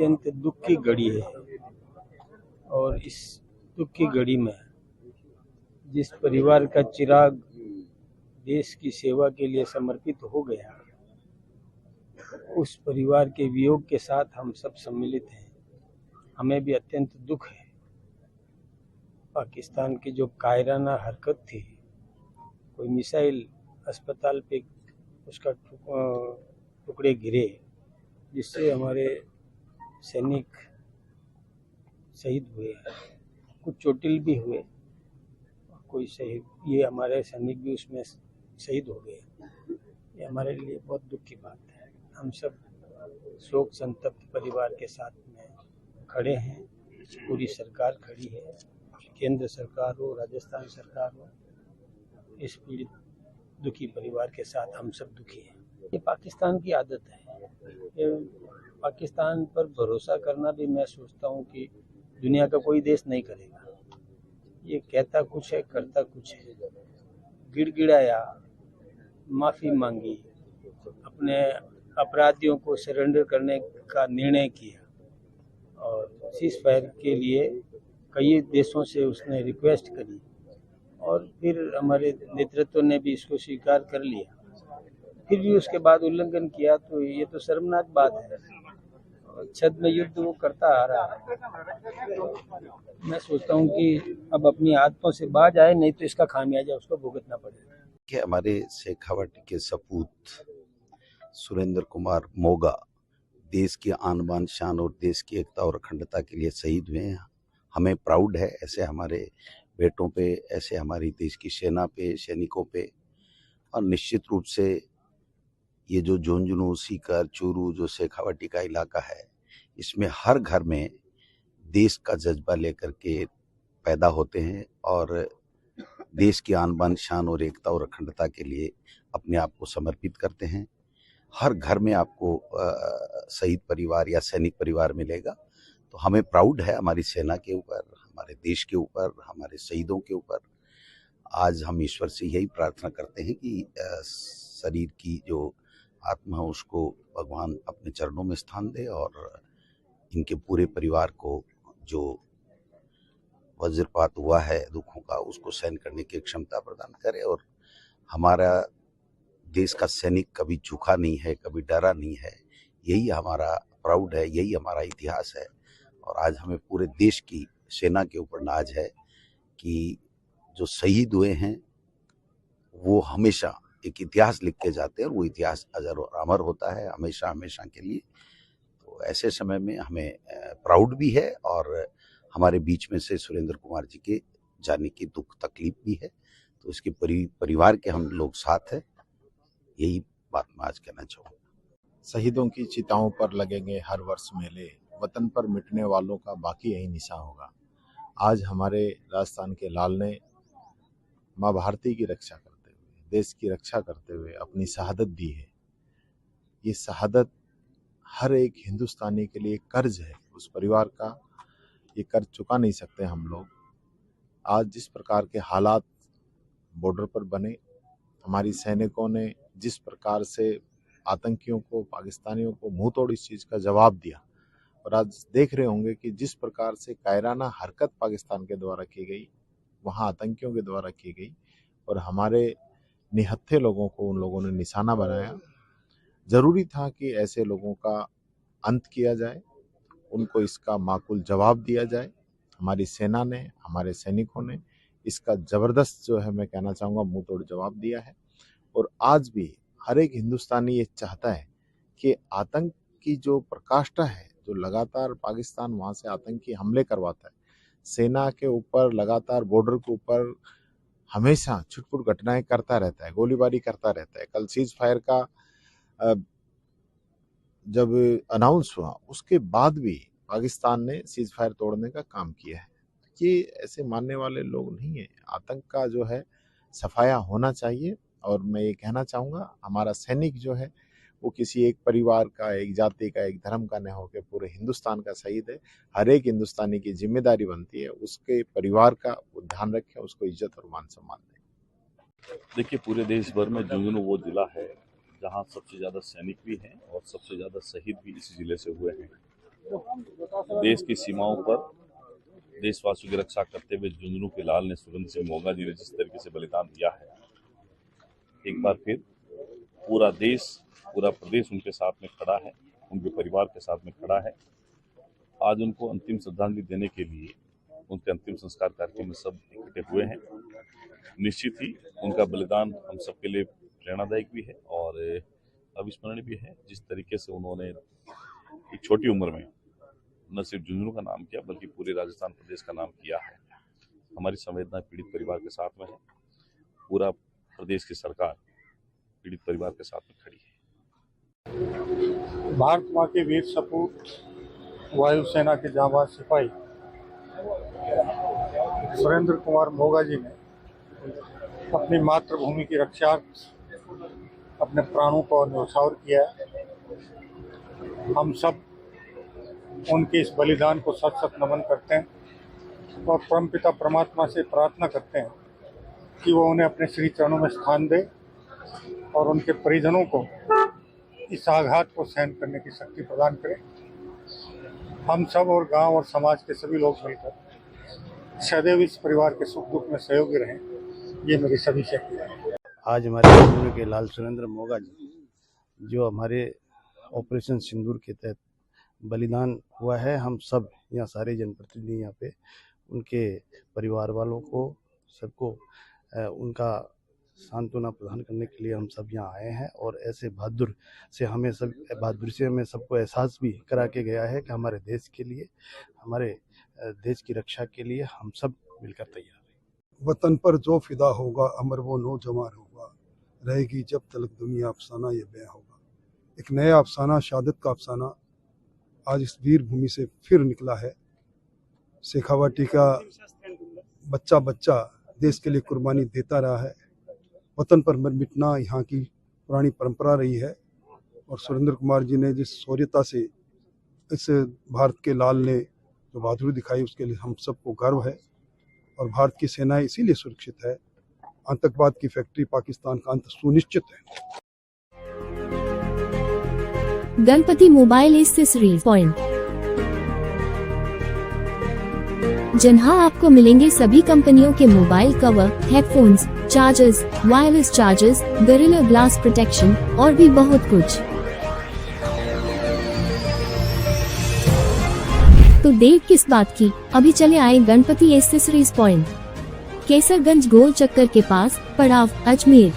अत्यंत दुख की घड़ी है और इस दुख की घड़ी में जिस परिवार का चिराग देश की सेवा के लिए समर्पित हो गया, उस परिवार के वियोग के साथ हम सब सम्मिलित हैं। हमें भी अत्यंत दुख है। पाकिस्तान की जो कायराना हरकत थी, कोई मिसाइल अस्पताल पे उसका टुकड़े गिरे जिससे हमारे सैनिक शहीद हुए, कुछ चोटिल भी हुए, कोई शहीद, ये हमारे सैनिक भी उसमें शहीद हो गए। ये हमारे लिए बहुत दुख की बात है। हम सब शोक संतप्त परिवार के साथ में खड़े हैं। पूरी सरकार खड़ी है, केंद्र सरकार हो, राजस्थान सरकार हो, इस पीड़ित दुखी परिवार के साथ हम सब दुखी हैं। ये पाकिस्तान की आदत है। ये पाकिस्तान पर भरोसा करना भी मैं सोचता हूँ कि दुनिया का कोई देश नहीं करेगा। ये कहता कुछ है, करता कुछ है। गिड़गिड़ाया, माफ़ी मांगी, अपने अपराधियों को सरेंडर करने का निर्णय किया और सीज फायर के लिए कई देशों से उसने रिक्वेस्ट करी और फिर हमारे नेतृत्व ने भी इसको स्वीकार कर लिया। फिर भी उसके बाद उल्लंघन किया, तो ये तो शर्मनाक बात है। छद में युद्ध वो करता आ रहा है। मैं सोचता हूँ कि अब अपनी आदतों से बाज आए, नहीं तो इसका खामियाजा उसको भुगतना पड़ेगा। कि हमारे शेखावटी के सपूत सुरेंद्र कुमार मोगा देश की आन बान शान और देश की एकता और अखंडता के लिए शहीद हुए हैं। हमें प्राउड है ऐसे हमारे बेटों पे, ऐसे हमारी देश की सेना पे, सैनिकों पे। और निश्चित रूप से ये जो झुंझुनू, सीकर, चूरू जो शेखावटी का इलाका है, इसमें हर घर में देश का जज्बा लेकर के पैदा होते हैं और देश की आन बान शान और एकता और अखंडता के लिए अपने आप को समर्पित करते हैं। हर घर में आपको शहीद परिवार या सैनिक परिवार मिलेगा। तो हमें प्राउड है हमारी सेना के ऊपर, हमारे देश के ऊपर, हमारे शहीदों के ऊपर। आज हम ईश्वर से यही प्रार्थना करते हैं कि शरीर की जो आत्मा है उसको भगवान अपने चरणों में स्थान दे और इनके पूरे परिवार को जो वज्रपात हुआ है दुखों का, उसको सहन करने की क्षमता प्रदान करे। और हमारा देश का सैनिक कभी झुका नहीं है, कभी डरा नहीं है। यही हमारा प्राउड है, यही हमारा इतिहास है। और आज हमें पूरे देश की सेना के ऊपर नाज है कि जो शहीद हुए हैं वो हमेशा एक इतिहास लिख के जाते हैं और वो इतिहास अजर और अमर होता है हमेशा हमेशा के लिए। तो ऐसे समय में हमें प्राउड भी है और हमारे बीच में से सुरेंद्र कुमार जी के जाने की दुख तकलीफ भी है। तो इसके परिवार के हम लोग साथ हैं, यही बात मैं आज कहना चाहूँगा। शहीदों की चिताओं पर लगेंगे हर वर्ष मेले, वतन पर मिटने वालों का बाकी यही निशा होगा। आज हमारे राजस्थान के लाल ने माँ भारती की रक्षा करते हुए, देश की रक्षा करते हुए अपनी शहादत दी है। ये शहादत हर एक हिंदुस्तानी के लिए कर्ज है। उस परिवार का ये कर्ज चुका नहीं सकते हम लोग। आज जिस प्रकार के हालात बॉर्डर पर बने, हमारी सैनिकों ने जिस प्रकार से आतंकियों को, पाकिस्तानियों को मुंह तोड़ इस चीज़ का जवाब दिया, और आज देख रहे होंगे कि जिस प्रकार से कायराना हरकत पाकिस्तान के द्वारा की गई, वहाँ आतंकियों के द्वारा की गई और हमारे निहत्थे लोगों को उन लोगों ने निशाना बनाया। ज़रूरी था कि ऐसे लोगों का अंत किया जाए, उनको इसका माकूल जवाब दिया जाए। हमारी सेना ने, हमारे सैनिकों ने इसका ज़बरदस्त जो है मैं कहना चाहूँगा मुंह तोड़ जवाब दिया है। और आज भी हर एक हिंदुस्तानी ये चाहता है कि आतंक की जो प्रकाष्ठा है, जो लगातार पाकिस्तान वहाँ से आतंकी हमले करवाता है, सेना के ऊपर लगातार बॉर्डर के ऊपर हमेशा छुटपुट घटनाएं करता रहता है, गोलीबारी करता रहता है। कल सीज फायर का जब अनाउंस हुआ उसके बाद भी पाकिस्तान ने सीज फायर तोड़ने का काम किया है। ये ऐसे मानने वाले लोग नहीं है। आतंक का जो है सफाया होना चाहिए। और मैं ये कहना चाहूँगा, हमारा सैनिक जो है वो किसी एक परिवार का, एक जाति का, एक धर्म का न होकर पूरे हिंदुस्तान का शहीद है। हर एक हिंदुस्तानी की जिम्मेदारी बनती है उसके परिवार का वो ध्यान रखें, उसको इज्जत और मान सम्मान दें। देखिए, पूरे देश भर में झुंझुनू वो जिला है जहाँ सबसे ज़्यादा सैनिक भी हैं और सबसे ज़्यादा शहीद भी इस जिले से हुए हैं। देश की सीमाओं पर देशवासियों की रक्षा करते हुए झुंझुनू के लाल ने सुरेंद्र सिंह मोगा जी ने जिस तरीके से बलिदान दिया है, एक बार फिर पूरा देश, पूरा प्रदेश उनके साथ में खड़ा है, उनके परिवार के साथ में खड़ा है। आज उनको अंतिम श्रद्धांजलि देने के लिए उनके अंतिम संस्कार कार्यक्रम में सब इकट्ठे हुए हैं। निश्चित ही उनका बलिदान हम सबके लिए प्रेरणादायक भी है और अविस्मरणीय भी है। जिस तरीके से उन्होंने एक छोटी उम्र में न सिर्फ झुंझुनू का नाम किया बल्कि पूरे राजस्थान प्रदेश का नाम किया है। हमारी संवेदना पीड़ित परिवार के साथ में है। पूरा प्रदेश की सरकार पीड़ित परिवार के साथ में खड़ी है। भारत माँ के वीर सपूत वायुसेना के जांबाज सिपाही सुरेंद्र कुमार मोगा जी ने अपनी मातृभूमि की रक्षार्थ अपने प्राणों को न्यौछावर किया है। हम सब उनके इस बलिदान को सत सत नमन करते हैं और परमपिता परमात्मा से प्रार्थना करते हैं कि वो उन्हें अपने श्री चरणों में स्थान दे और उनके परिजनों को इस आघात को सहन करने की शक्ति प्रदान करें। हम सब और गांव और समाज के सभी लोग मिलकर सदैव इस परिवार के सुख दुख में सहयोगी रहें, ये मेरी सभी से अपील है। आज हमारे झुंझुनू के लाल सुरेंद्र मोगा जी जो हमारे ऑपरेशन सिंदूर के तहत बलिदान हुआ है, हम सब यहाँ सारे जनप्रतिनिधि यहाँ पे उनके परिवार वालों को सबको उनका सांत्वना प्रदान करने के लिए हम सब यहाँ आए हैं। और ऐसे बहादुर से हमें सबको एहसास भी करा के गया है कि हमारे देश के लिए, हमारे देश की रक्षा के लिए हम सब मिलकर तैयार हैं। वतन पर जो फिदा होगा अमर वो नौजवान होगा, रहेगी जब तलक दुनिया अफसाना ये बयां होगा। एक नया अफसाना, शहादत का अफसाना आज इस वीर भूमि से फिर निकला है। शेखावाटी का बच्चा बच्चा देश के लिए कुर्बानी देता रहा है। वतन पर मर मिटना यहाँ की पुरानी परंपरा रही है और सुरेंद्र कुमार जी ने जिस शौर्यता से इस भारत के लाल ने जो बहादुरी दिखाई, उसके लिए हम सबको गर्व है। और भारत की सेनाएं इसीलिए सुरक्षित है, आतंकवाद की फैक्ट्री पाकिस्तान का अंत सुनिश्चित है। गणपति मोबाइल एक्सेसरीज पॉइंट, जहां आपको मिलेंगे सभी कंपनियों के mobile cover, headphones, chargers, wireless chargers, gorilla glass protection और भी बहुत कुछ। तो देर किस बात की, अभी चले आए गणपति एक्सेसरीज पॉइंट, केसरगंज गोल चक्कर के पास, पड़ाव, अजमेर।